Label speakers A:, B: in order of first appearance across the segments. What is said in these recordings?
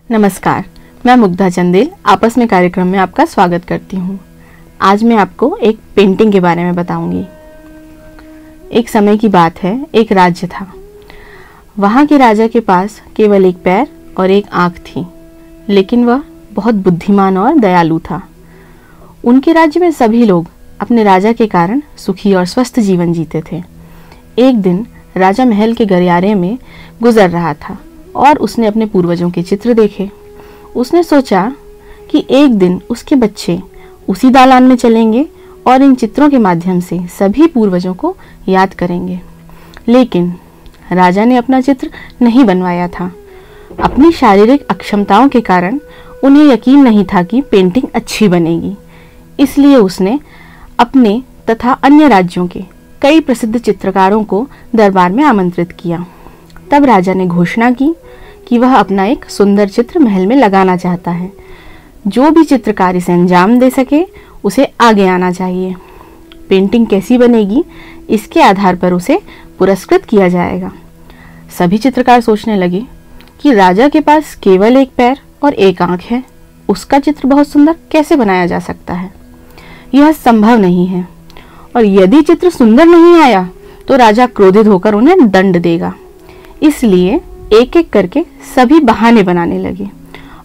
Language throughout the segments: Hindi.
A: नमस्कार, मैं मुग्धा चंदेल आपस में कार्यक्रम में आपका स्वागत करती हूँ। आज मैं आपको एक पेंटिंग के बारे में बताऊंगी। एक समय की बात है, एक राज्य था। वहाँ के राजा के पास केवल एक पैर और एक आँख थी, लेकिन वह बहुत बुद्धिमान और दयालु था। उनके राज्य में सभी लोग अपने राजा के कारण सुखी और स्वस्थ जीवन जीते थे। एक दिन राजा महल के गलियारे में गुजर रहा था और उसने अपने पूर्वजों के चित्र देखे। उसने सोचा कि एक दिन उसके बच्चे उसी दालान में चलेंगे और इन चित्रों के माध्यम से सभी पूर्वजों को याद करेंगे। लेकिन राजा ने अपना चित्र नहीं बनवाया था। अपनी शारीरिक अक्षमताओं के कारण उन्हें यकीन नहीं था कि पेंटिंग अच्छी बनेगी। इसलिए उसने अपने तथा अन्य राज्यों के कई प्रसिद्ध चित्रकारों को दरबार में आमंत्रित किया। तब राजा ने घोषणा की कि वह अपना एक सुंदर चित्र महल में लगाना चाहता है। जो भी चित्रकार इसे अंजाम दे सके उसे आगे आना चाहिए। पेंटिंग कैसी बनेगी इसके आधार पर उसे पुरस्कृत किया जाएगा। सभी चित्रकार सोचने लगे कि राजा के पास केवल एक पैर और एक आंख है, उसका चित्र बहुत सुंदर कैसे बनाया जा सकता है। यह संभव नहीं है, और यदि चित्र सुंदर नहीं आया तो राजा क्रोधित होकर उन्हें दंड देगा। इसलिए एक एक करके सभी बहाने बनाने लगे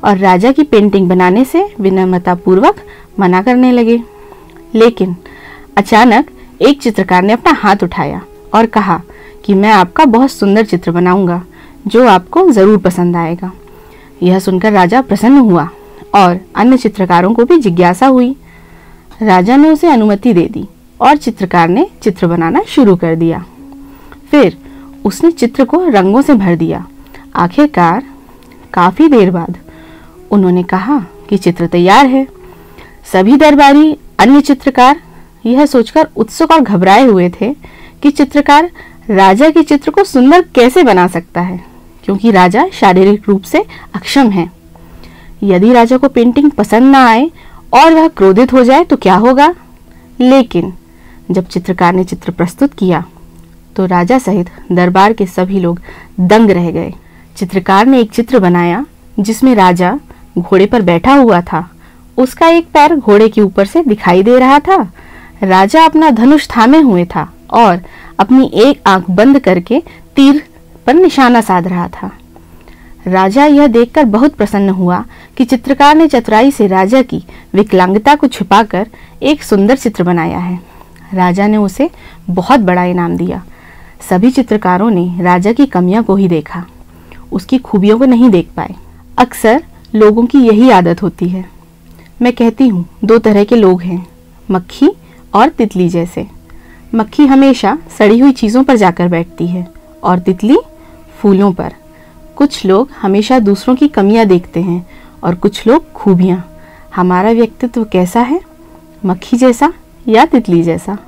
A: और राजा की पेंटिंग बनाने से विनम्रता पूर्वक मना करने लगे। लेकिन अचानक एक चित्रकार ने अपना हाथ उठाया और कहा कि मैं आपका बहुत सुंदर चित्र बनाऊंगा जो आपको जरूर पसंद आएगा। यह सुनकर राजा प्रसन्न हुआ और अन्य चित्रकारों को भी जिज्ञासा हुई। राजा ने उसे अनुमति दे दी और चित्रकार ने चित्र बनाना शुरू कर दिया। फिर उसने चित्र को रंगों से भर दिया। आखिरकार काफी देर बाद उन्होंने कहा कि चित्र तैयार है। सभी दरबारी अन्य चित्रकार यह सोचकर उत्सुक और घबराए हुए थे कि चित्रकार राजा के चित्र को सुंदर कैसे बना सकता है, क्योंकि राजा शारीरिक रूप से अक्षम है। यदि राजा को पेंटिंग पसंद ना आए और वह क्रोधित हो जाए तो क्या होगा। लेकिन जब चित्रकार ने चित्र प्रस्तुत किया तो राजा सहित दरबार के सभी लोग दंग रह गए। चित्रकार ने एक चित्र बनाया जिसमें राजा घोड़े पर बैठा हुआ था। उसका एक पैर घोड़े के ऊपर से दिखाई दे रहा था। राजा अपना धनुष थामे हुए था और अपनी एक आंख बंद करके तीर पर निशाना साध रहा था। राजा यह देखकर बहुत प्रसन्न हुआ कि चित्रकार ने चतुराई से राजा की विकलांगता को छुपाकर एक सुंदर चित्र बनाया है। राजा ने उसे बहुत बड़ा इनाम दिया। सभी चित्रकारों ने राजा की कमियों को ही देखा, उसकी खूबियों को नहीं देख पाए। अक्सर लोगों की यही आदत होती है। मैं कहती हूँ, दो तरह के लोग हैं, मक्खी और तितली जैसे। मक्खी हमेशा सड़ी हुई चीज़ों पर जाकर बैठती है और तितली फूलों पर। कुछ लोग हमेशा दूसरों की कमियां देखते हैं और कुछ लोग खूबियां। हमारा व्यक्तित्व कैसा है, मक्खी जैसा या तितली जैसा?